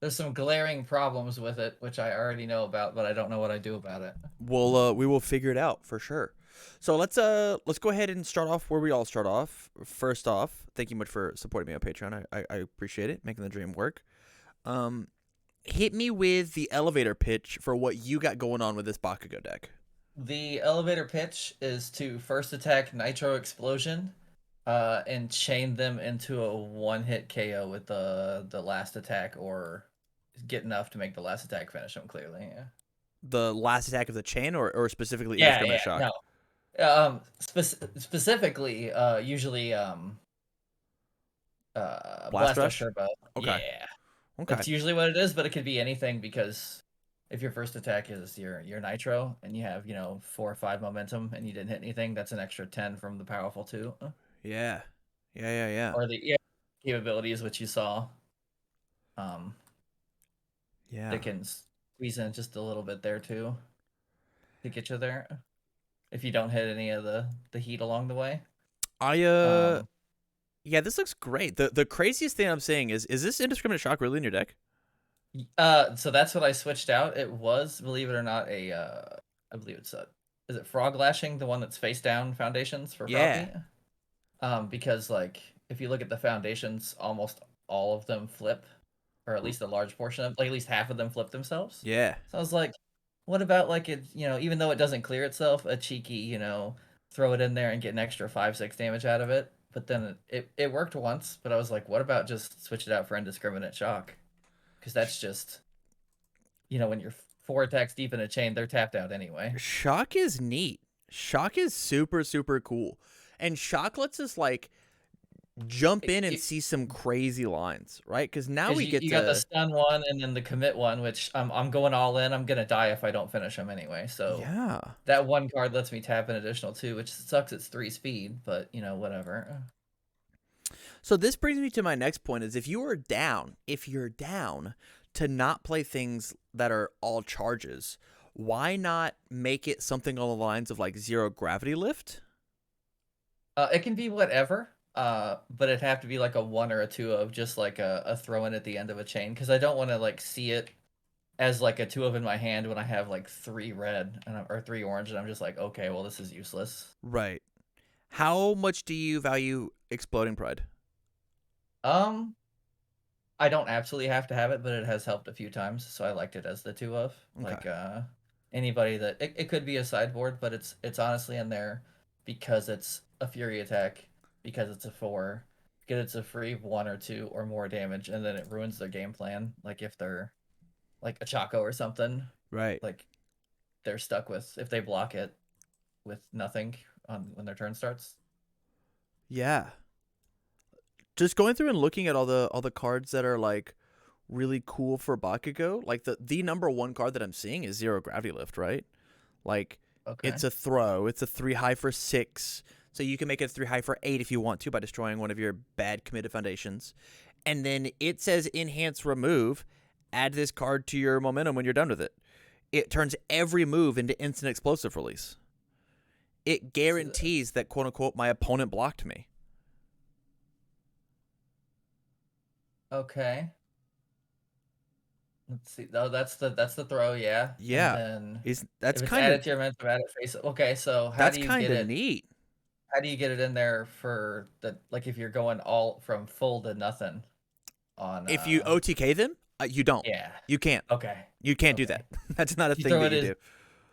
there's some glaring problems with it, which I already know about, but I don't know what I do about it. We will figure it out for sure. So let's go ahead and start off where we all start off. First off, thank you much for supporting me on Patreon. I appreciate it, making the dream work. Hit me with the elevator pitch for what you got going on with this Bakugo deck. The elevator pitch is to first attack Nitro Explosion, and chain them into a one-hit KO with the last attack, or get enough to make the last attack finish them clearly. Yeah. The last attack of the chain, or specifically Yeah, Indiscriminate yeah, Shock? no. Specifically, usually, Blast Blast Rush Rush? Turbo. Okay. Yeah. Okay. That's usually what it is, but it could be anything because if your first attack is your Nitro and you have, 4 or 5 momentum and you didn't hit anything, that's an extra 10 from the powerful 2. Yeah. Yeah. Or the capabilities which you saw. Um, Yeah. they can squeeze in just a little bit there too to get you there if you don't hit any of the heat along the way. Yeah, this looks great. The craziest thing I'm saying is this Indiscriminate Shock really in your deck? So that's what I switched out. It was, believe it or not, I believe is it Frog Lashing, the one that's face down foundations for Yeah. Froppy? Because like if you look at the foundations, almost all of them flip, or at least a large portion of, like at least half of them flip themselves. Yeah. So I was like, what about like it, even though it doesn't clear itself, a cheeky, throw it in there and get an extra 5-6 damage out of it. But then it worked once, but I was like, what about just switch it out for Indiscriminate Shock? Because that's just, when you're 4 attacks deep in a chain, they're tapped out anyway. Shock is neat. Shock is super cool. And Shock lets us like jump in and see some crazy lines, right? Because now we get you got the stun one and then the commit one, which I'm going all in. I'm gonna die if I don't finish them anyway. So yeah. that one card lets me tap an additional 2, which sucks. It's 3 speed, but whatever. So this brings me to my next point: is if you're down to not play things that are all charges, why not make it something on the lines of like zero gravity lift? It can be whatever. But it'd have to be like a 1 or a 2 of just like a throw in at the end of a chain, because I don't want to like see it as like a 2 of in my hand when I have like 3 red or 3 orange, and I'm just like, okay, well this is useless. Right. How much do you value Exploding Pride? I don't absolutely have to have it, but it has helped a few times, so I liked it as the 2 of. Okay. Like anybody that it could be a sideboard, but it's honestly in there because it's a fury attack, because it's a 4, because it's a free 1 or 2 or more damage, and then it ruins their game plan. Like if they're like a Chaco or something, right? Like they're stuck with, if they block it with nothing on when their turn starts. Yeah. Just going through and looking at all the cards that are like really cool for Bakugo, like the number 1 card that I'm seeing is Zero Gravity Lift, right? Like Okay. It's a throw. It's a 3 high for 6. So you can make it a 3 high for 8 if you want to by destroying one of your bad committed foundations. And then it says enhance remove. Add this card to your momentum when you're done with it. It turns every move into instant explosive release. It guarantees that, quote unquote, my opponent blocked me. Okay. Let's see. Oh, that's the throw, yeah. Yeah. And then That's if it's kind added of to your momentum, add it face. Okay, so how that's do you kind get of it? neat. How do you get it in there for the, like if you're going all from full to nothing on if you OTK them, you don't. Yeah. You can't. Okay. You can't do that. That's not a thing that you do.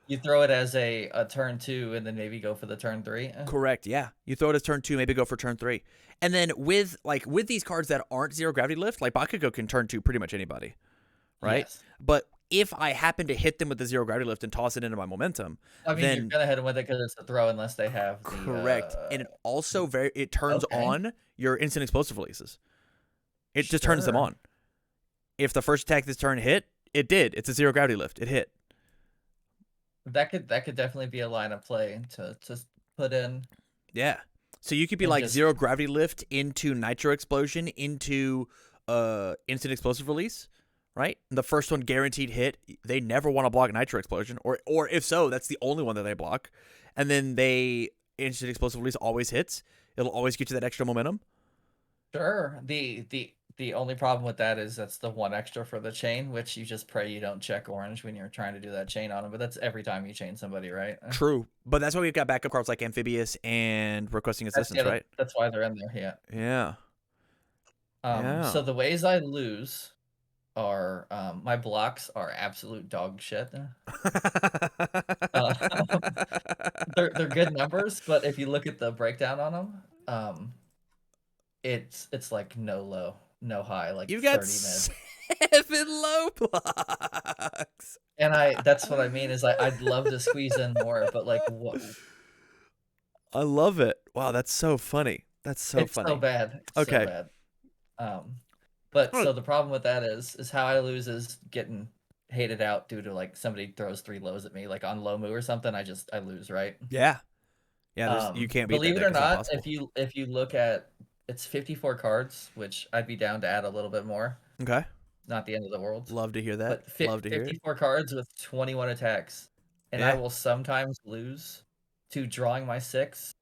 You throw it as a turn 2 and then maybe go for the turn 3. Correct. Yeah. You throw it as turn 2, maybe go for turn 3. And then with these cards that aren't zero gravity lift, like Bakugo can turn 2 pretty much anybody. Right? Yes. But if I happen to hit them with the zero gravity lift and toss it into my momentum, I mean, then you're gonna hit them with it because it's a throw unless they have correct. And it also it turns on your instant explosive releases. It just turns them on. If the first attack this turn hit, it did. It's a zero gravity lift. It hit. That could definitely be a line of play to put in. Yeah. So you could be like zero gravity lift into nitro explosion into instant explosive release, right? And the first one guaranteed hit. They never want to block nitro explosion, or if so, that's the only one that they block. And then instant explosive release always hits. It'll always get you that extra momentum. Sure. The The only problem with that is that's the one extra for the chain, which you just pray you don't check orange when you're trying to do that chain on them. But that's every time you chain somebody, right? True, but that's why we've got backup cards like Amphibious and Requesting Assistance, right? That's why they're in there. Yeah. Yeah. Yeah. So the ways I lose are my blocks are absolute dog shit. Uh, they're good numbers, but if you look at the breakdown on them, it's like no low, no high, like You've got 30 mid. 7 low blocks. And that's what I mean is I'd love to squeeze in more, but like what? I love it. Wow, that's so funny. That's so It's funny. so bad. It's Okay. so bad. But so the problem with that is how I lose is getting hated out due to like somebody throws 3 lows at me, like on low moo or something. I lose, right? Yeah. Yeah, you can't beat Believe that it or deck. It's not not, possible. if you look at it's 54 cards, which I'd be down to add a little bit more. Okay. Not the end of the world. Love to hear that. But Love to hear it. 54 cards with 21 attacks. And I Yeah. will sometimes lose to drawing my 6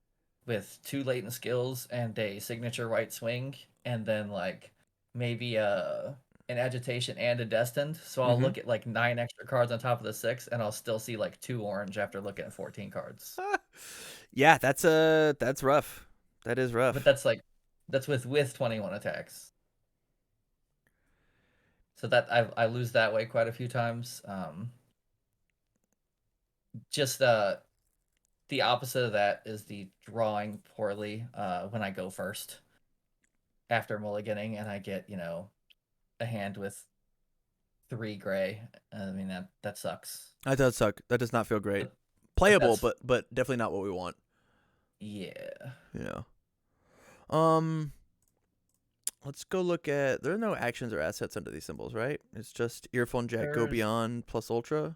with 2 latent skills and a signature white swing, and then like maybe an agitation and a destined. So I'll look at like 9 extra cards on top of the 6, and I'll still see like 2 orange after looking at 14 cards. Yeah, that's rough. That is rough. But that's with 21 attacks. So that I lose that way quite a few times. Just the opposite of that is the drawing poorly when I go first after mulliganing and I get, a hand with 3 gray. I mean that sucks. That does suck. That does not feel great. But Playable, but definitely not what we want. Yeah. Yeah. Let's go look at. There are no actions or assets under these symbols, right? It's just Earphone Jack, Go Beyond plus Ultra.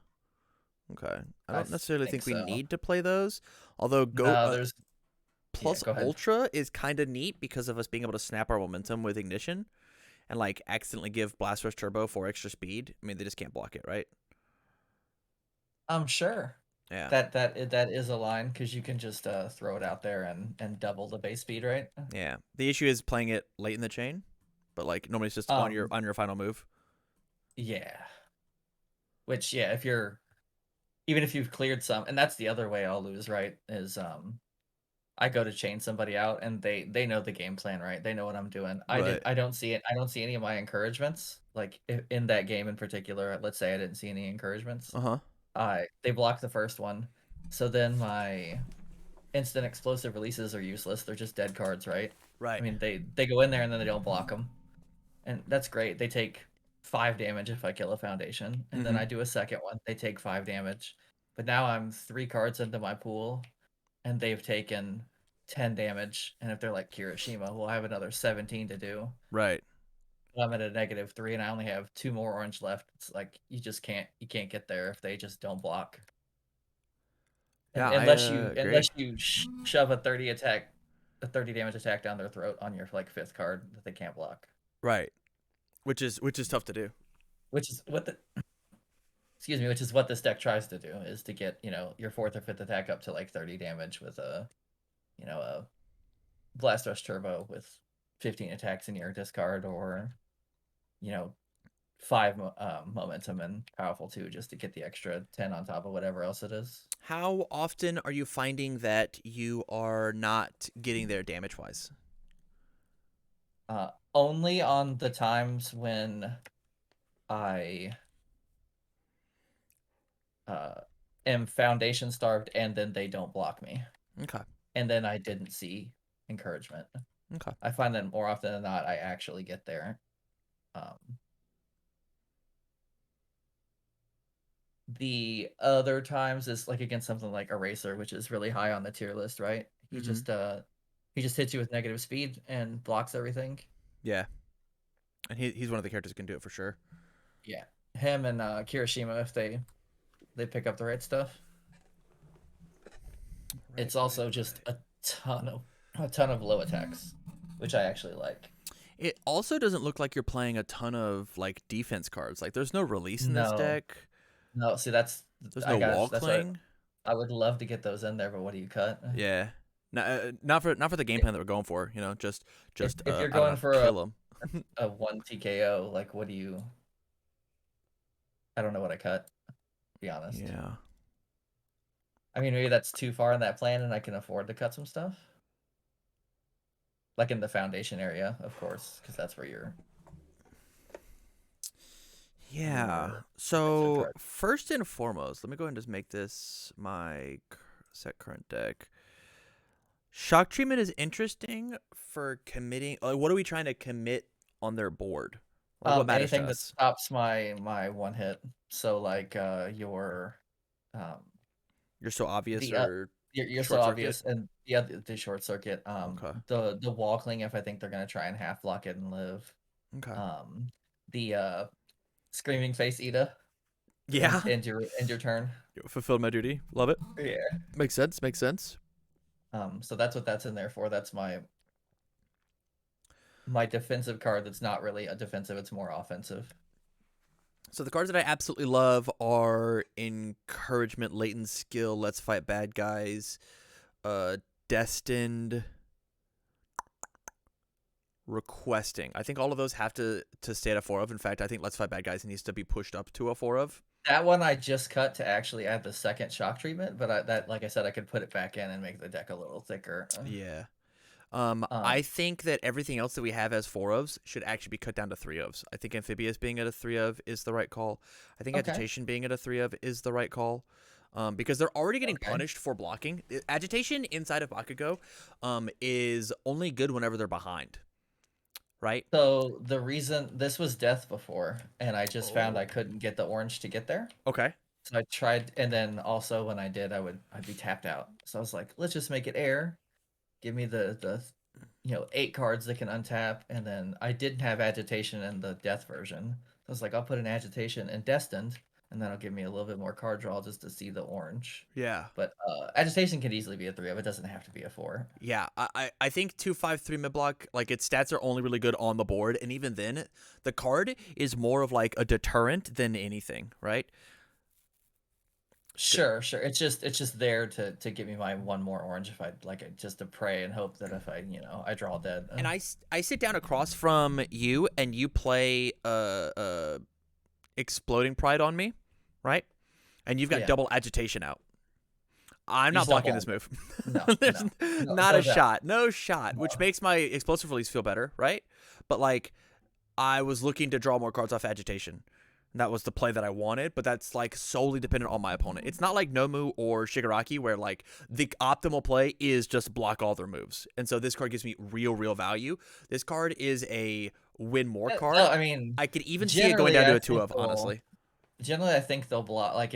Okay. I don't necessarily think we need to play those. Although there's plus Ultra is kind of neat because of us being able to snap our momentum with Ignition and like accidentally give Blast Rush Turbo 4 extra speed. I mean, they just can't block it, right? I'm sure. Yeah. That is a line because you can just throw it out there and double the base speed, right? Yeah. The issue is playing it late in the chain, but like normally it's just on your final move. Yeah. Which even if you've cleared some, and that's the other way I'll lose, right? Is I go to chain somebody out and they know the game plan, right? They know what I'm doing. I don't see it. I don't see any of my encouragements. Like in that game in particular, let's say I didn't see any encouragements. They blocked the first one. So then my instant explosive releases are useless. They're just dead cards, right? Right. I mean, they go in there and then they don't block them. And that's great. They take 5 damage if I kill a foundation. And then I do a second one. They take 5 damage. But now I'm 3 cards into my pool and they've taken 10 damage. And if they're like Kirishima, we'll have another 17 to do. Right. I'm at a -3 and I only have 2 more orange left. It's like you can't get there if they just don't block. Yeah, unless you shove a 30 damage attack down their throat on your like 5th card that they can't block. Right. Which is tough to do. Which is what this deck tries to do, is to get, your 4th or 5th attack up to like 30 damage with a Blast Rush Turbo with 15 attacks in your discard, or 5 momentum and powerful 2 just to get the extra 10 on top of whatever else it is. How often are you finding that you are not getting there damage wise? Only on the times when I am foundation starved and then they don't block me. Okay. And then I didn't see encouragement. Okay. I find that more often than not I actually get there. The other times is like against something like Eraser, which is really high on the tier list, right? He just hits you with negative speed and blocks everything. Yeah. And he's one of the characters who can do it for sure. Yeah. Him and Kirishima, if they pick up the right stuff. It's also just a ton of low attacks, which I actually like. It also doesn't look like you're playing a ton of like defense cards. Like there's no release in this deck. No, see there's no wall cling. I would love to get those in there, but what do you cut? Yeah. Not for the game plan that we're going for, just if you're going for a 1 TKO, like what do you? I don't know what I cut. To be honest. Yeah. I mean, maybe that's too far in that plan, and I can afford to cut some stuff. Like in the foundation area, of course, because that's where Yeah. your expensive So card. first and foremost, let me go ahead and just make this my set current deck. Shock treatment is interesting for committing. Like, what are we trying to commit on their board? Like, what matters to Anything that us? stops my one hit. So like your um You're so obvious the or you're so short circuit. obvious, and the other the short circuit, Okay. the wall cling, if I think they're gonna try and half block it and live. Okay. Um the screaming face Ida and Yeah. end your turn. Fulfilled my duty. Love it. Yeah. Makes sense. Makes sense. So that's what that's in there for. That's my defensive card that's not really a defensive, it's more offensive. So the cards that I absolutely love are encouragement, latent skill, let's fight bad guys, destined, requesting. I think all of those have to stay at a 4 of. In fact, I think let's fight bad guys needs to be pushed up to a 4 of. That one I just cut to actually add the second shock treatment, but that, like I said, I could put it back in and make the deck a little thicker. Yeah. Um, I think that everything else that we have as 4 ofs should actually be cut down to 3 ofs. I think amphibious being at a 3 of is the right call. I think okay, agitation being at a 3 of is the right call. Because they're already getting okay. punished for blocking. Agitation inside of Bakugo is only good whenever they're behind. Right? So the reason this was death before, and I just found I Oh. couldn't get the orange to get there. Okay. So I tried, and then also when I did, I'd be tapped out. So I was like, let's just make it air. Give me the 8 cards that can untap, and then I didn't have agitation in the death version. So I was like, I'll put an agitation and destined, and that'll give me a little bit more card draw just to see the orange. Yeah. But agitation can easily be a 3 of. It doesn't have to be a 4. Yeah, I think 2/5/3 mid block, like its stats are only really good on the board, and even then, the card is more of like a deterrent than anything, right? Sure. It's just there to give me my one more orange if I like it, just to pray and hope that if I draw dead. And I sit down across from you, and you play exploding pride on me, right? And you've got Yeah. double agitation out. I'm not He's blocking double. this move. No, There's no, not no a doubt. shot. No shot, No. which makes my explosive release feel better, right? But like, I was looking to draw more cards off agitation. That was the play that I wanted, but that's like solely dependent on my opponent. It's not like Nomu or Shigaraki where like the optimal play is just block all their moves. And so this card gives me real value. This card is a win more card. No, I mean, I could even see it going down to a 2 of, honestly. Generally, I think they'll block. Like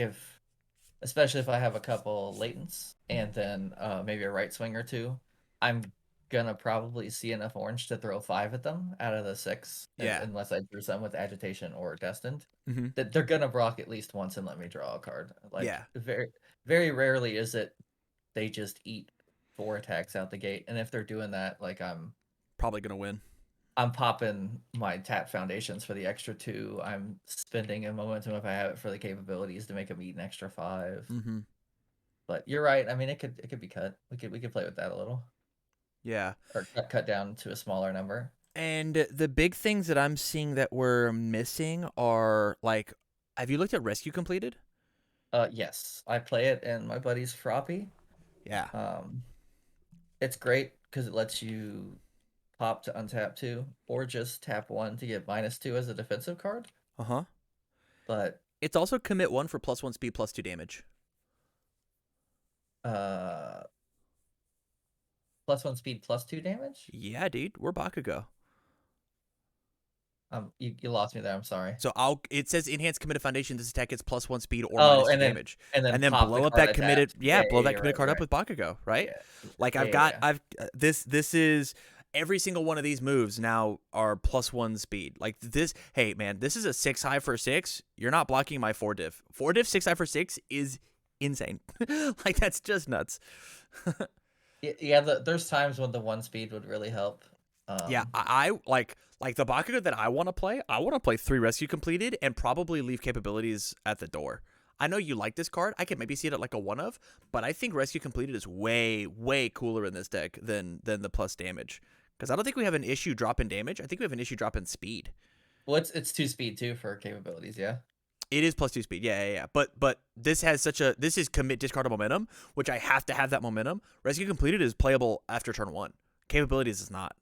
especially if I have a couple latents and then maybe a right swing or two, I'm gonna probably see enough orange to throw 5 at them out of the 6, Yeah. unless I drew some with agitation or destined. Mm-hmm. That they're gonna block at least once and let me draw a card. Like Yeah. very rarely is it they just eat 4 attacks out the gate, and if they're doing that, like Probably going to win. I'm popping my tap foundations for the extra 2. I'm spending a momentum if I have it for the capabilities to make them eat an extra 5. Mm-hmm. But you're right. I mean, it could be cut. We could play with that a little, Yeah. or cut down to a smaller number. And the big things that I'm seeing that we're missing are like, have you looked at Rescue Completed? Yes, I play it in my buddy's Froppy. Yeah. It's great because it lets you pop to untap 2, or just tap 1 to get -2 as a defensive card. Uh-huh. But It's also commit 1 for +1 speed, +2 damage. +1 speed, +2 damage. Yeah, dude. We're Bakugo. You lost me there. I'm sorry. So it says enhanced committed foundation. This attack gets +1 speed or Oh, -2 and then damage. and then pop blow the up card that committed. attached. Yeah, blow that you're committed right, card you're up with Bakugo, right? Yeah. Like I've this is every single one of these moves now are +1 speed. Like this, hey man, this is a 6 high for 6. You're not blocking my 4 diff. 4 diff 6 high for 6 is insane. Like that's just nuts. Yeah, there's times when the 1 speed would really help. Yeah, I like the Bakugo that I want to play. I want to play 3 rescue completed and probably leave capabilities at the door. I know you like this card. I can maybe see it at like a 1 of, but I think rescue completed is way cooler in this deck than the plus damage Because I don't think we have an issue dropping damage. I think we have an issue dropping speed. Well, it's 2 speed too for capabilities, yeah. It is +2 speed, yeah. But this has this is commit discard of momentum, which I have to have that momentum. Rescue completed is playable after turn 1. Capabilities is not,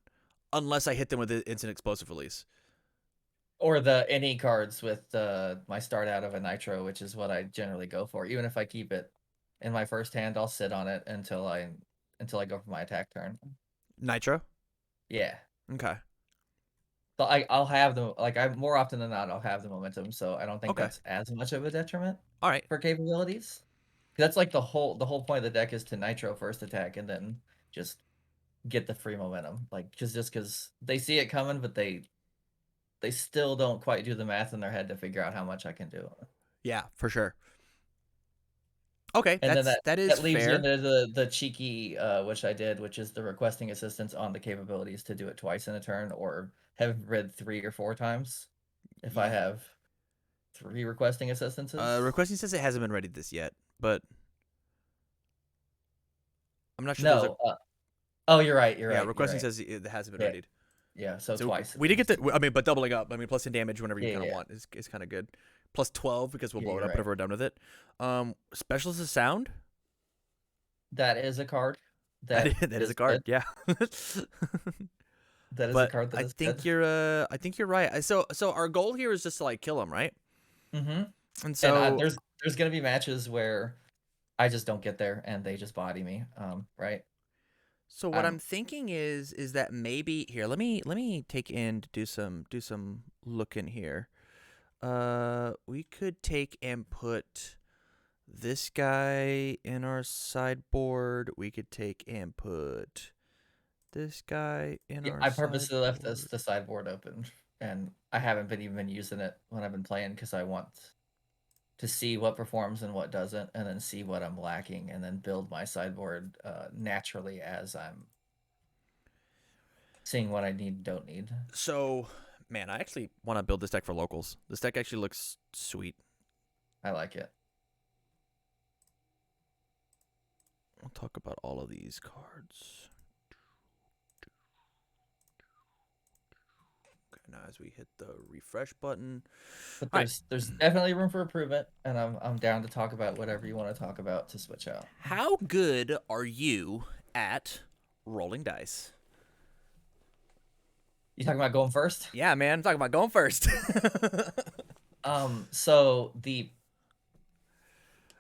unless I hit them with the instant explosive release. Or the any cards with my start out of a nitro, which is what I generally go for. Even if I keep it in my first hand, I'll sit on it until I go for my attack turn. Nitro. Yeah. Okay. So I'll have the I more often than not I'll have the momentum, so I don't think Okay. that's as much of a detriment All right. for capabilities. That's like the whole point of the deck is to nitro first attack and then just get the free momentum. Like just because they see it coming, but they still don't quite do the math in their head to figure out how much I can do. Yeah, for sure. Okay, And then that is that leaves you fair. into the cheeky, which I did, which is the requesting assistance on the capabilities to do it twice in a turn, or have read 3 or 4 times if I have 3 requesting assistances. Requesting says it hasn't been ready this yet, but I'm not sure there's a. No. Oh, you're right. You're Yeah, right. You're requesting right. says it hasn't been Yeah. readied. Yeah. So So twice at we did get least. the. I mean, but doubling up. I mean, plus in damage whenever you Yeah. kind of Yeah. want is kind of good. Plus 12 because we'll Yeah. blow it You're up right. whenever we're done with it. Specialist of sound. That is a card That that is, that is is a card. good. Yeah. That is a But card that I is think good. you're. I think you're right. So our goal here is just to like kill him, right? Mm-hmm. And And so there's gonna be matches where I just don't get there and they just body me. Right. So what I'm I'm thinking is that maybe here let me take in to do some looking here. We could take and put this guy in our sideboard. We could take and put this guy in Yeah, our I purposely left sideboard. the sideboard open, and I haven't been even using it when I've been playing because I want to see what performs and what doesn't, and then see what I'm lacking, and then build my sideboard naturally as I'm seeing what I need and don't need. So, man, I actually want to build this deck for locals. This deck actually looks sweet. I like it. We'll talk about all of these cards. Okay, now as we hit the refresh button. But All right. there's definitely room for improvement, and I'm down to talk about whatever you want to talk about to switch out. How good are you at rolling dice? You talking about going first? Yeah, man, I'm talking about going first. So the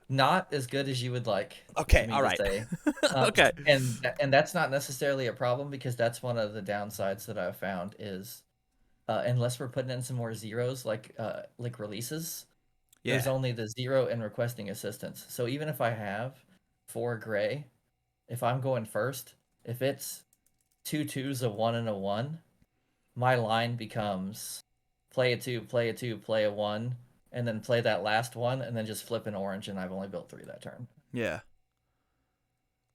not as good as you would like Okay, me all to right. say. Okay. And that's not necessarily a problem because that's one of the downsides that I've found is unless we're putting in some more zeros like releases, there's Yeah. only the 0 and requesting assistance. So even if I have 4 gray, if I'm going first, if it's 2 twos, a 1 and a 1, my line becomes play a 2, play a 2, play a 1, and then play that last one, and then just flip an orange, and I've only built 3 that turn Yeah.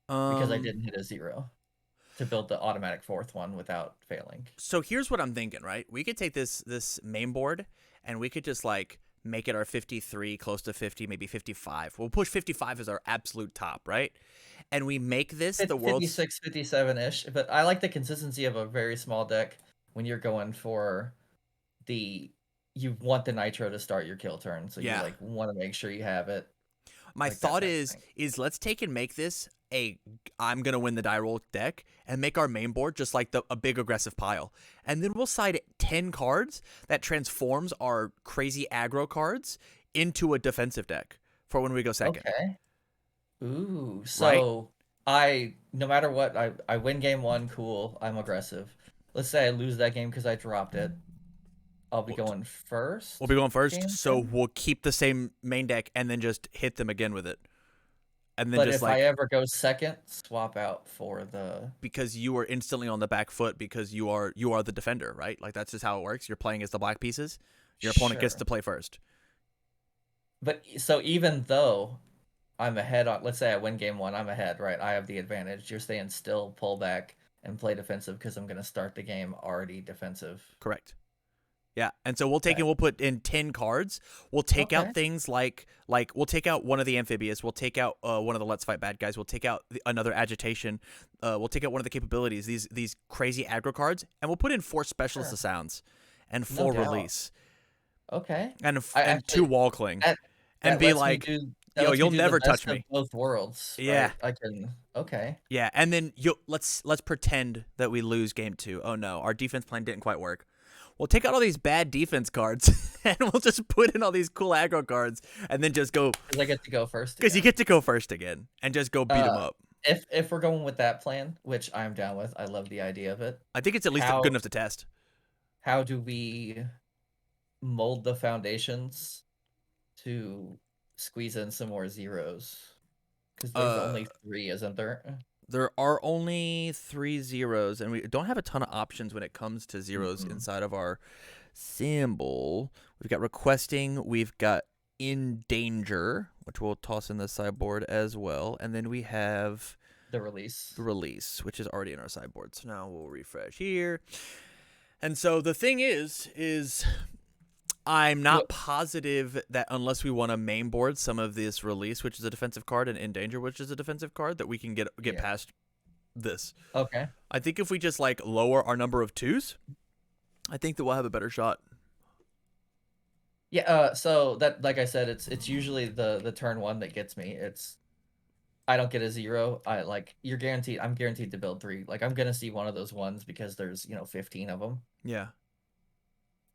because I didn't hit a 0 to build the automatic 4th one without failing. So here's what I'm thinking, right? We could take this main board and we could just like make it our 53, close to 50, maybe 55. We'll push 55 as our absolute top, right? And we make this the world's 56, 57-ish, but I like the consistency of a very small deck when you're going for you want the nitro to start your kill turn, so you yeah. like want to make sure you have it, My like that thought type of thing. is let's take and make this a I'm gonna win the die roll deck and make our main board just like a big aggressive pile, and then we'll side 10 cards that transforms our crazy aggro cards into a defensive deck for when we go second. Okay. Ooh, Right? so I no matter what, I win game 1, cool, I'm aggressive. Let's say I lose that game because I dropped it. I'll be We'll, going we'll first be going first, game so 2. we'll keep the same main deck and then just hit them again with it, and then But just if I like ever go second, swap out for the because you are instantly on the back foot because you are the defender, right? Like that's just how it works. You're playing as the black pieces. Your opponent gets sure. to play first. But so even though I'm ahead on, let's say I win game 1, I'm ahead, right? I have the advantage. You're saying still pull back and play defensive because I'm going to start the game already defensive. Correct. Yeah, and so we'll take Okay. and we'll put in 10 cards. We'll take Okay. out things like we'll take out one of the amphibious. We'll take out one of the let's fight bad guys. We'll take out another agitation. We'll take out one of the capabilities. These crazy aggro cards, and we'll put in 4 specialist Sure. sounds and No 4 doubt. release Okay. I and 2 actually wall cling, that and that be lets me like, do that yo, lets me you'll do the never best touch of me. both worlds, Yeah. right? I can. Okay. Yeah, and then let's pretend that we lose game 2. Oh no, our defense plan didn't quite work. We'll take out all these bad defense cards and we'll just put in all these cool aggro cards and then just go Because I get to go first because you again. get to go first again and just go beat them Uh, up. if we're going with that plan, which I'm down with, I love the idea of it. I think it's at least good How enough to test. how do we mold the foundations to squeeze in some more zeros? Because there's Uh, only 3, isn't there? there are only 3 zeros, and we don't have a ton of options when it comes to zeros Mm-mm. inside of our symbol. We've got requesting, we've got in danger, which we'll toss in the sideboard as well, and then we have The release. release, which is already in our sideboard. So now we'll refresh here. And so the thing is I'm not positive that unless we want to main board some of this release, which is a defensive card, and in danger, which is a defensive card, that we can get Yeah. past this. Okay. I think if we just like lower our number of 2s, I think that we'll have a better shot. Yeah, so that, like I said, it's usually the turn 1 that gets me. It's I don't get a 0. You're guaranteed. I'm guaranteed to build 3. Like I'm gonna see one of those ones because there's 15 of them. Yeah.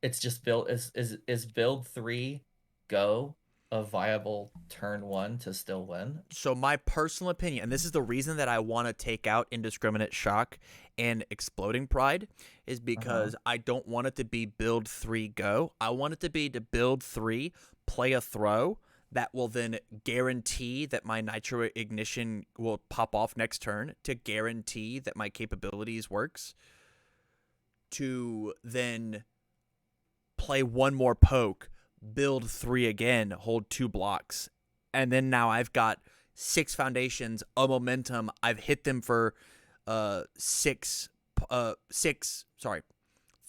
It's just build is build 3 go a viable turn 1 to still win? So my personal opinion, and this is the reason that I want to take out Indiscriminate Shock and Exploding Pride, is because I don't want it to be build 3 go. I want it to be to build 3, play a throw that will then guarantee that my Nitro Ignition will pop off next turn, to guarantee that my capabilities works, to then play one more poke, build 3 again, hold 2 blocks, and then now I've got 6 foundations, a momentum. I've hit them for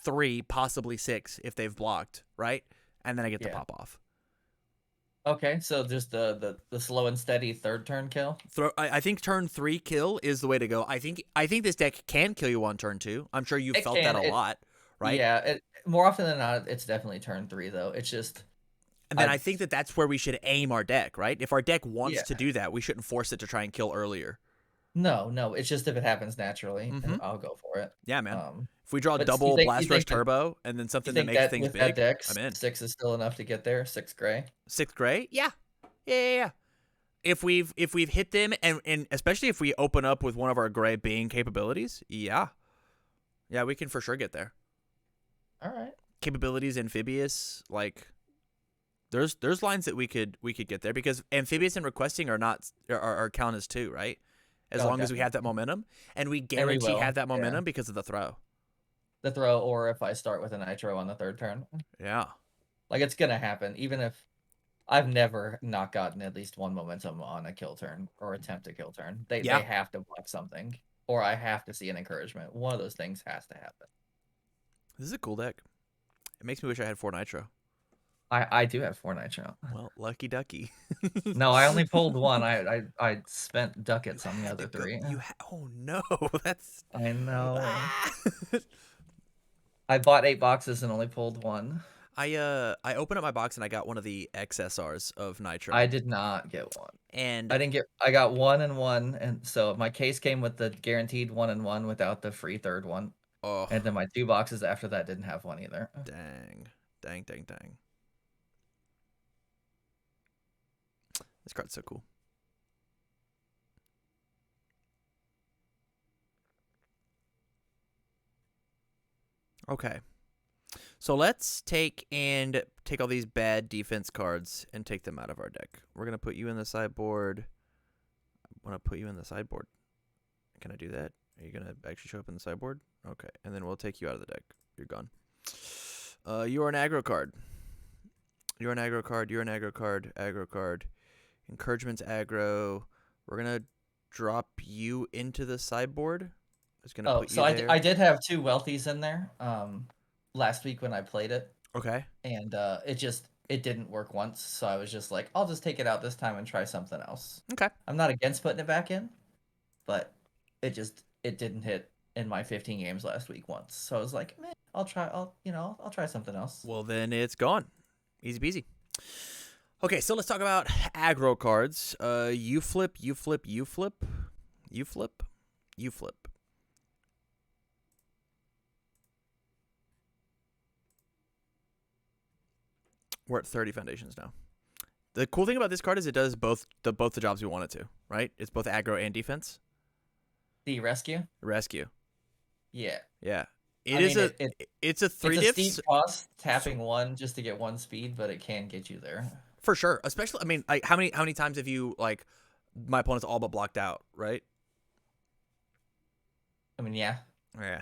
3, possibly 6 if they've blocked, right? And then I get to Yeah. pop off. Okay, so just the slow and steady third turn kill. I think turn 3 kill is the way to go. I think this deck can kill you on turn 2. I'm sure you've It felt that can. a It lot, right? Yeah. More often than not, it's definitely turn 3 though. It's just And then I think that that's where we should aim our deck, right? If our deck wants Yeah. to do that, we shouldn't force it to try and kill earlier. No. It's just if it happens naturally, Mhm. I'll go for it. Yeah, man. Um, If we draw but you double think Blast you Rush think that Turbo and then you something that think makes that things with that big, deck, I'm in. 6 is still enough to get there? 6 gray. 6th gray? Yeah. Yeah. If we've hit them, and especially if we open up with one of our gray being capabilities, yeah, we can for sure get there. All right. Capabilities amphibious, like there's lines that we could get there, because amphibious and requesting are count as 2, right? As long as we have that momentum, and we guarantee will, have that yeah. momentum because of the throw. The throw, or if I start with a nitro on the third turn. Yeah. Like it's gonna happen, even if I've never not gotten at least one momentum on a kill turn or attempt a kill turn. They Yeah. have to block something, or I have to see an encouragement. One of those things has to happen. This is a cool deck. It makes me wish I had 4 nitro. I do have 4 nitro. Well, lucky ducky. No, I only pulled 1. I spent ducats on the other 3. Oh no, that's I know. I bought 8 boxes and only pulled 1. I opened up my box and I got one of the XSRs of nitro. I did not get one. And I got 1 and 1, and so my case came with the guaranteed 1 and 1 without the free third one. oh, And then my 2 boxes after that didn't have one either. dang. This card's so cool. Okay. So let's take all these bad defense cards and take them out of our deck. We're going to put you in the sideboard. I want to put you in the sideboard. Can I do that? Are you going to actually show up in the sideboard? Okay. And then we'll take you out of the deck. You're gone. You are an aggro card. You're an aggro card. You're an aggro card. Aggro card. Encouragement's aggro. We're going to drop you into the sideboard. Just going to put so you there. I did have 2 wealthies in there last week when I played it. Okay. and it didn't work once, so I was just like, I'll just take it out this time and try something else. Okay. I'm not against putting it back in, but it didn't hit in my 15 games last week once. So I was like, man, I'll try something else. Well, then it's gone. Easy peasy. Okay, so let's talk about aggro cards. You flip, you flip, you flip, you flip, you flip. We're at 30 foundations now. The cool thing about this card is it does both the jobs we want it to, right? It's both aggro and defense. The rescue? Rescue. Yeah. Yeah. It's It's a 3 a steep diffs cost tapping one just to get one speed, but it can get you there. for sure. Especially, I mean, like how many times have you like my opponent's all but blocked out, right? I mean, yeah. Yeah.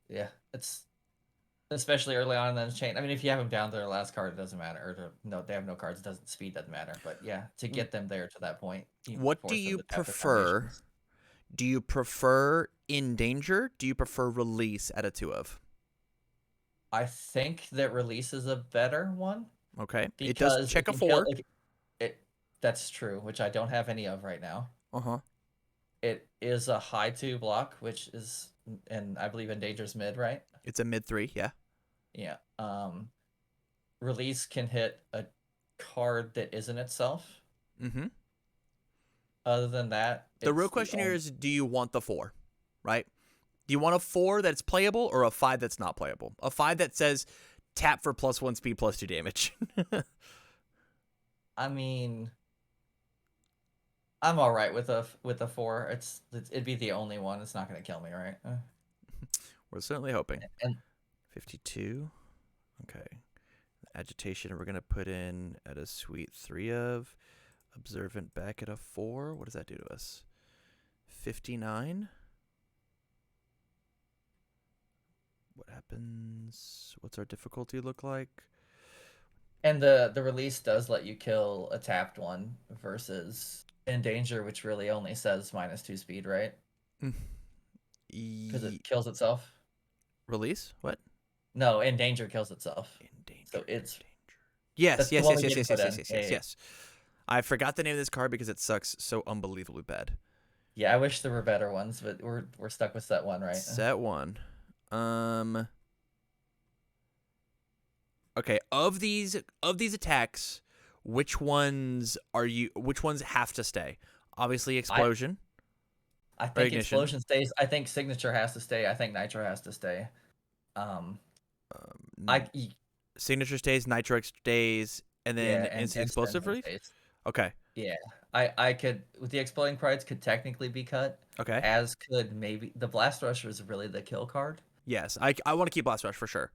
Yeah. It's especially early on in the chain. I mean, if you have them down to their last card, it doesn't matter. No, they have no cards. Speed doesn't matter. But yeah, to get them there to that point, you What do force them you to tap their prefer? foundations. Do you prefer in danger? Do you prefer release at a 2 of? I think that release is a better one Okay. It does because check it a can kill 4. it. That's true, which I don't have any of right now. Uh-huh. It is a high 2 block, which is, and I believe endanger's mid, right? It's a mid 3, yeah. Yeah. Release can hit a card that isn't itself. Mm-hmm. Other than that, The real it's question here only... is, do you want the 4, right? Do you want a 4 that's playable or a 5 that's not playable? A 5 that says tap for +1 speed, +2 damage. I mean, I'm all right with a 4. It'd be the only one. It's not going to kill me, right? We're certainly hoping. And 52. Okay. Agitation we're going to put in at a sweet 3 of. Observant back at a 4. What does that do to us? 59. What happens? What's our difficulty look like? the release does let you kill a tapped one versus endanger, which really only says -2 speed, right? Because it kills itself. Release? What? No, endanger kills itself. Endanger. So it's yes, that's the yes, one yes, we yes, need to yes, put yes, in. yes, yes, yes, yes. I forgot the name of this card because it sucks so unbelievably bad. Yeah, I wish there were better ones, but we're stuck with set 1, right? Set 1. Okay, of these attacks, which ones have to stay? Obviously explosion. I think explosion stays. I think signature has to stay. I think nitro has to stay. Signature stays, nitro stays, and then Yeah, and instant explosive release. stays. Okay. Yeah, I could, with the exploding prides could technically be cut. Okay. As could maybe the blast rush was really the kill card. Yes, I want to keep blast rush for sure.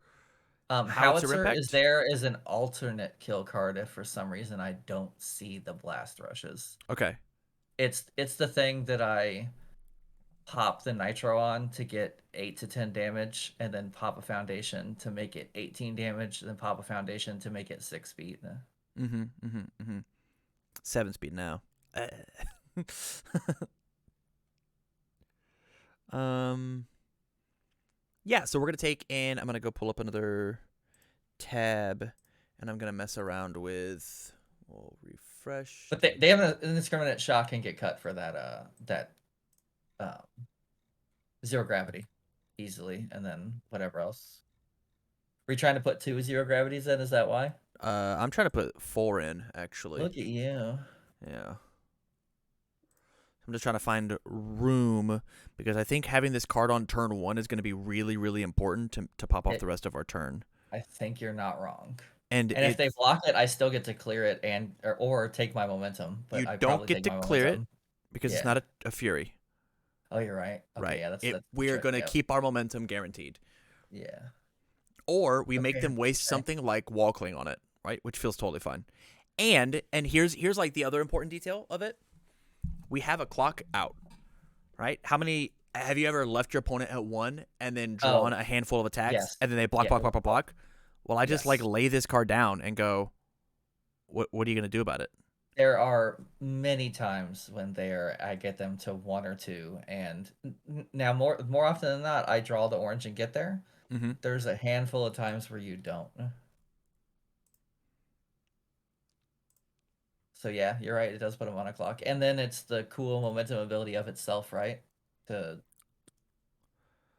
Howitzer is there as an alternate kill card if for some reason I don't see the blast rushes. Okay. It's the thing that I pop the nitro on to get 8 to 10 damage, and then pop a foundation to make it 18 damage, then pop a foundation to make it 6 speed. 7 speed now. Yeah, so we're gonna take and I'm gonna go pull up another tab, and I'm gonna mess around with. We'll refresh. But they have an indiscriminate shock can get cut for that zero gravity easily, and then whatever else. Were you trying to put 2 zero gravities in? Is that why? I'm trying to put 4 in actually. Look at you. Yeah. I'm just trying to find room because I think having this card on turn 1 is going to be really, really important to pop off the rest of our turn. I think you're not wrong. And if they block it, I still get to clear it or take my momentum. But you I don't get to clear it because it's not a fury. Oh, you're right. Okay, right. Yeah, we are going to keep our momentum guaranteed. Yeah. Or we make them waste something like wall cling on it, right? Which feels totally fine. And here's like the other important detail of it. We have a clock out, right? How many have you ever left your opponent at 1 and then drawn a handful of attacks and then they block? Well, I just like lay this card down and go, what are you going to do about it? There are many times when I get them to 1 or 2, and now more often than not, I draw the orange and get there. Mm-hmm. There's a handful of times where you don't. So yeah, you're right. It does put him on a clock, and then it's the cool momentum ability of itself, right? To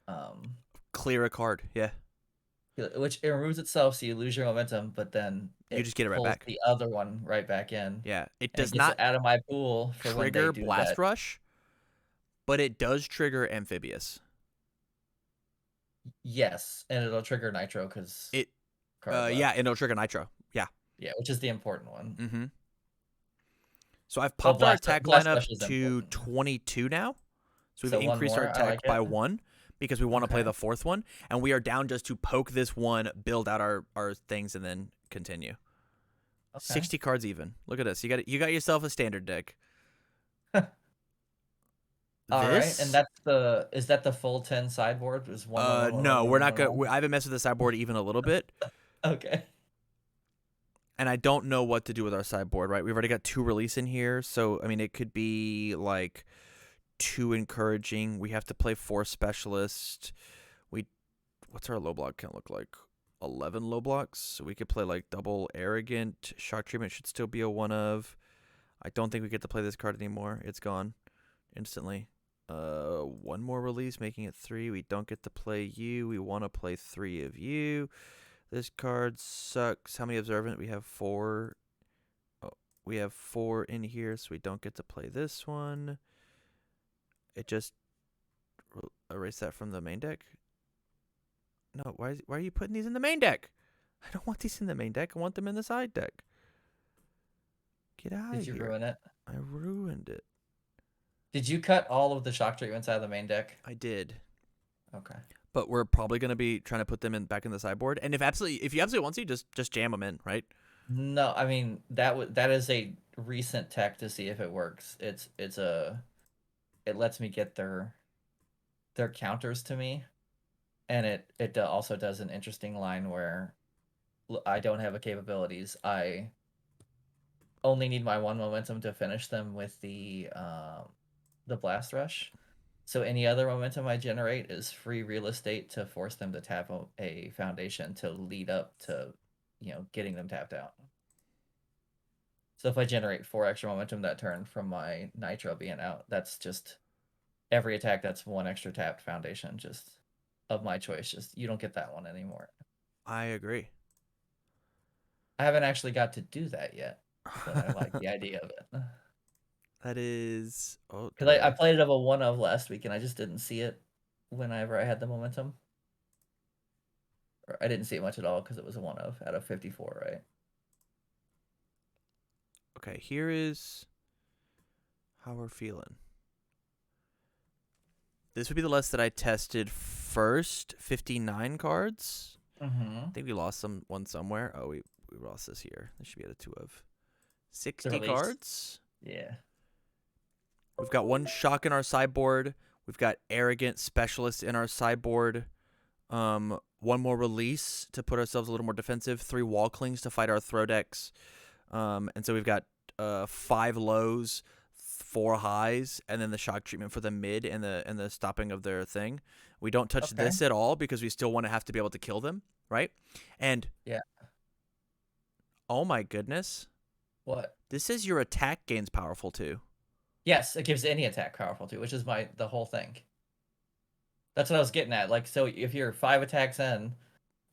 um, Clear a card. Yeah. which it removes itself, so you lose your momentum, but then You it just get it right pulls back. the other one right back in, Yeah. It and it does gets not it out of my pool for when they trigger do Blast that. Rush, but it does trigger Amphibious. Yes, and it'll trigger Nitro because It card yeah, left. and it'll trigger Nitro. Yeah. Yeah, which is the important one. Mm-hmm. So I've Well, popped our attack Blast lineup Rush is to important. 22 now. So we've So one increased our more, I like attack it. by 1 because we want to play Okay. the 4th one, and we are down just to poke this one, build out our things, and then continue. Okay. 60 cards even. Look at this. You got yourself a standard deck. All right, and This that's the is that the full 10 sideboard? Is no, we're not going. 1 1 1 1 1 1? I haven't messed with the sideboard even a little bit, Okay. and I don't know what to do with our sideboard. Right, we've already got 2 release in here, so I mean it could be like 2 encouraging. We have to play 4 specialist. What's our low block count look like? 11 low blocks. So we could play like double arrogant. Shock treatment should still be a 1 of. I don't think we get to play this card anymore. It's gone instantly. 1 more release, making it 3. We don't get to play you. We want to play 3 of you. This card sucks. How many observant? We have 4. Oh, we have 4 in here, so we don't get to play this one. It just erase that from the main deck. No, why are you putting these in the main deck? I don't want these in the main deck. I want them in the side deck. Get out of Did you here. ruin it? I ruined it. Did you cut all of the shock treatments out of the main deck? I did. Okay. But we're probably going to be trying to put them back in the sideboard. And if you absolutely want to, just jam them in, right? No, I mean that is a recent tech to see if it works. It lets me get their counters to me, and it also does an interesting line where I don't have a capabilities. I only need my 1 momentum to finish them with the blast rush. So any other momentum I generate is free real estate to force them to tap a foundation to lead up to, getting them tapped out. So if I generate 4 extra momentum that turn from my Nitro being out, that's just every attack that's 1 extra tapped foundation, just of my choice. Just you don't get that one anymore. I agree. I haven't actually got to do that yet, but I like the idea of it. That is Because okay. I played it of a 1 of last week and I just didn't see it whenever I had the momentum. Or I didn't see it much at all because it was a 1 of out of 54, right? Okay, here is how we're feeling. This would be the list that I tested first. 59 cards. Mm-hmm. I think we lost one somewhere. Oh, we lost this here. This should be at a 2 of. 60 Release. cards. Yeah. We've got 1 shock in our sideboard. We've got arrogant specialist in our sideboard. 1 more release to put ourselves a little more defensive. 3 wall clings to fight our throw decks. And so we've got 5 lows, 4 highs, and then the shock treatment for the mid and the stopping of their thing. We don't touch this at all because we still want to have to be able to kill them, right? And yeah. Oh my goodness. What? This says your attack gains powerful too. Yes, it gives any attack powerful too, which is the whole thing. That's what I was getting at. Like, so if you're 5 attacks in,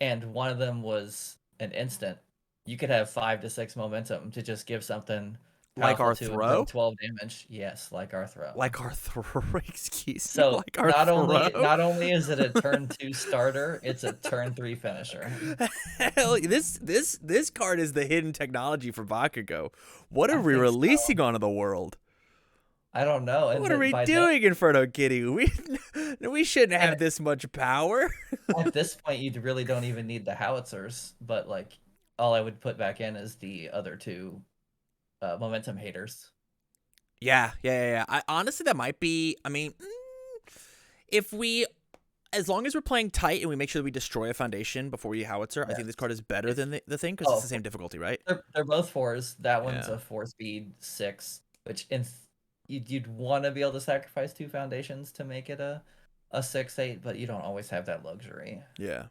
and one of them was an instant, you could have 5 to 6 momentum to just give something Like our to and deal throw? 12 damage. Yes, like our throw. Like our throw. Excuse me. So Like our not throw. only is it a turn 2 starter, it's a turn 3 finisher. Hell, this card is the hidden technology for Bakugo. What are I we think releasing so. onto the world? I don't know. And What are we doing, Inferno Kitty? We shouldn't have this much power. At this point, you really don't even need the howitzers, but like all I would put back in is the other 2 momentum haters. Yeah. Honestly, that might be. I mean, if we, as long as we're playing tight and we make sure that we destroy a foundation before we howitzer, I think this card is better than the thing because it's the same difficulty, right? They're both 4s. That one's a 4 speed 6, which you'd want to be able to sacrifice 2 foundations to make it a 6/8, but you don't always have that luxury. Yeah.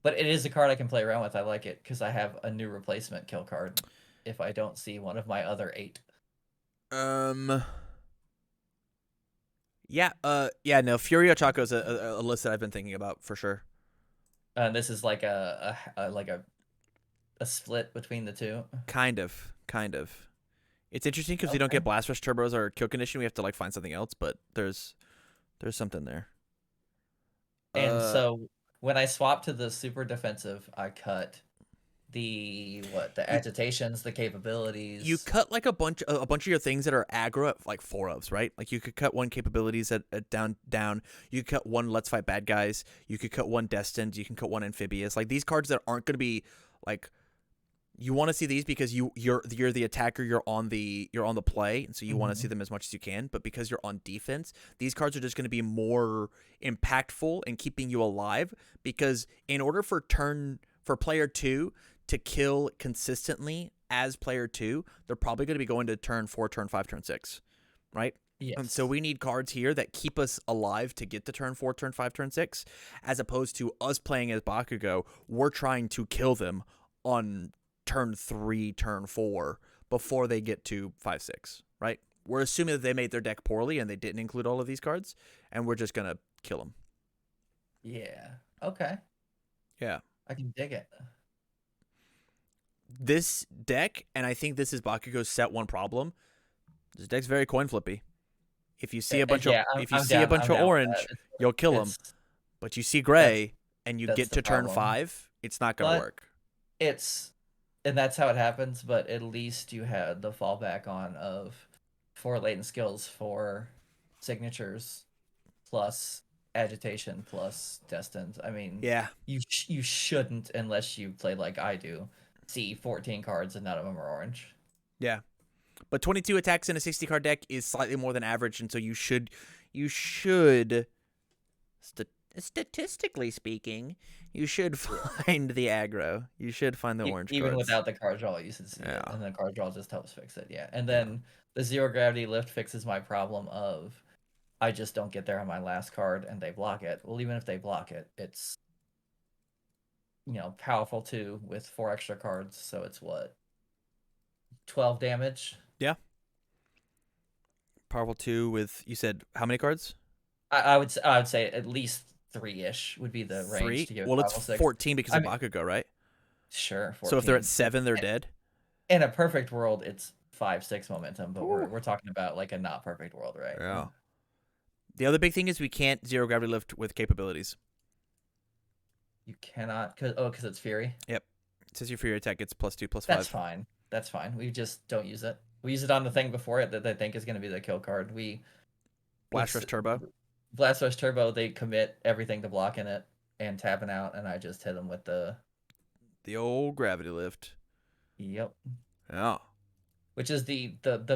But it is a card I can play around with. I like it because I have a new replacement kill card if I don't see one of my other 8. Yeah. Yeah. No, Furio Chaco is a list that I've been thinking about for sure. And this is like a split between the two. Kind of. It's interesting because we don't Okay. get Blast Rush turbos or kill condition. We have to like find something else, but there's something there. And so when I swapped to the super defensive, I cut the You agitations, the you capabilities. cut like a bunch of your things that are aggro at like 4-ofs, right? Like you could cut one capabilities at down. You could cut one Let's Fight Bad Guys. You could cut one Destined. You can cut one Amphibious. Like these cards that aren't going to be like you want to see these because you're the attacker. You're on the play, and so you want to see them as much as you can. But because you're on defense, these cards are just going to be more impactful and keeping you alive. Because in order for player 2 to kill consistently as player 2, they're probably going to be going to turn 4, turn 5, turn 6, right? And so Yes. we need cards here that keep us alive to get to turn 4, turn 5, turn 6, as opposed to us playing as Bakugo. We're trying to kill them on turn 3, turn 4 before they get to 5, 6, right? We're assuming that they made their deck poorly and they didn't include all of these cards, and we're just going to kill them. Yeah. Okay. Yeah. I can dig it. This deck, and I think this is Bakugo's set 1 problem, this deck's very coin flippy. If you see a bunch of Yeah, I'm down with that. orange, you'll kill them. It's But you see that's gray and you that's get the to turn problem. 5, it's not going to But work. it's and that's how it happens, but at least you had the fallback on of 4 latent skills, 4 signatures plus agitation plus destined. I mean, Yeah. you shouldn't, unless you play like I do, see 14 cards and none of them are orange. Yeah. But 22 attacks in a 60 card deck is slightly more than average, and so you should statistically speaking, you should find the aggro. You should find the orange Even cards. without the card draw, you should see it, Yeah. and the card draw just helps fix it. Yeah, and Yeah. then the zero gravity lift fixes my problem of I just don't get there on my last card and they block it. Well, even if they block it, it's powerful too with 4 extra cards, so it's what, 12 damage. Yeah. Powerful 2 with, you said, how many cards? I would say at least 3-ish would be the range 3? to give it Well, it's powerful 6. 14 because I of mean, Bakugo, right? sure, So if they're at 14. 7, they're dead? In a perfect world, it's 5-6 momentum, but Ooh. we're talking about like a not perfect world, right? Yeah. The other big thing is we can't zero gravity lift with capabilities. You cannot, because it's Fury. Yep. It says for your attack, it's +2, +5. That's fine. That's fine. We just don't use it. We use it on the thing before it that they think is going to be the kill card. Blast Rush Turbo. Blast Rush Turbo, they commit everything to blocking it and tapping out, and I just hit them with the old gravity lift. Yep. Yeah. Which is the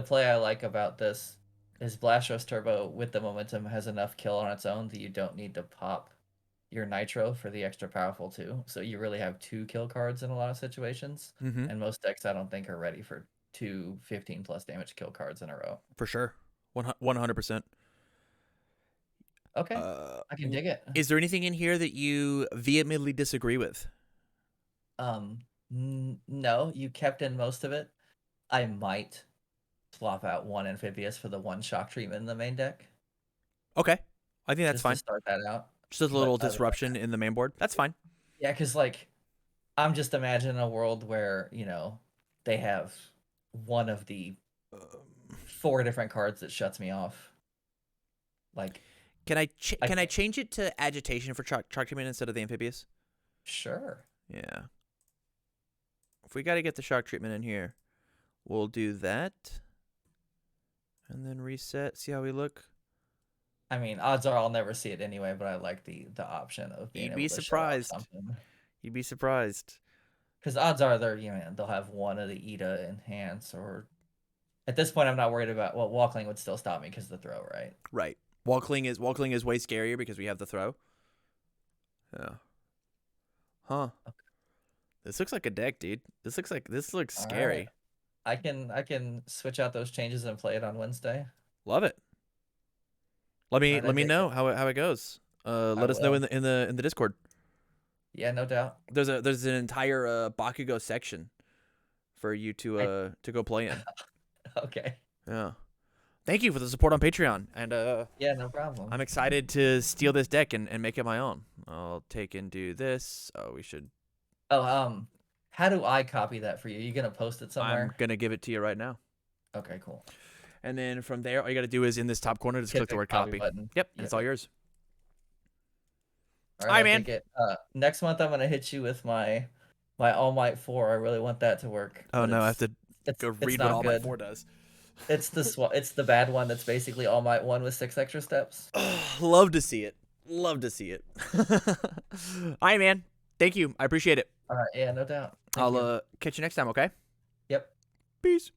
play I like about this is Blast Rush Turbo with the momentum has enough kill on its own that you don't need to pop your Nitro for the extra powerful 2. So you really have 2 kill cards in a lot of situations. Mm-hmm. And most decks I don't think are ready for 2 15 plus damage kill cards in a row. For sure. 100%. Okay. I can dig it. Is there anything in here that you vehemently disagree with? No, you kept in most of it. I might swap out 1 Amphibious for the 1 shock treatment in the main deck. Okay. I think that's Just fine. to start that out. Just a But little other than disruption in the main board. That's fine. yeah, because like I'm just imagining a world where, they have one of the 4 different cards that shuts me off. Like, Can I change it to agitation for shock treatment instead of the amphibious? sure. Yeah. If we got to get the shock treatment in here, we'll do that. And then reset. See how we look? I mean, odds are I'll never see it anyway, but I like the option of being You'd able be to shut off surprised. something. You'd be surprised. Because odds are they'll have one of the Ida enhance, or at this point I'm not worried about. Well, Walkling would still stop me because of the throw, right? Right. Walkling is way scarier because we have the throw. Yeah. Huh. Okay. This looks like a deck, dude. This looks All scary. right. I can switch out those changes and play it on Wednesday. Love it. Let me All right, know how it goes. Let us know will. in the Discord. Yeah, no doubt. There's an entire Bakugo section for you to go play in. Okay. Yeah. Thank you for the support on Patreon, and Yeah, no problem. I'm excited to steal this deck and make it my own. I'll take and do this. Oh, we should. Oh, how do I copy that for you? You gonna post it I'm somewhere? gonna give it to you right now. Okay, cool. And then from there, all you got to do is in this top corner, just Hit click the the word copy copy. button. Yep, and it's Yep, all yep. yours. All All right, right, I'll man. take it. Next month I'm gonna hit you with my All Might 4. I really want that to work, Oh but no, I have to it's go it's read what not All Might good. 4 does. It's the bad one that's basically All Might 1 with 6 extra steps. Love to see it. Love to see it. All right, man. Thank you. I appreciate it. All right, yeah, no doubt. Thank I'll you. catch you next time, okay? Yep. Peace.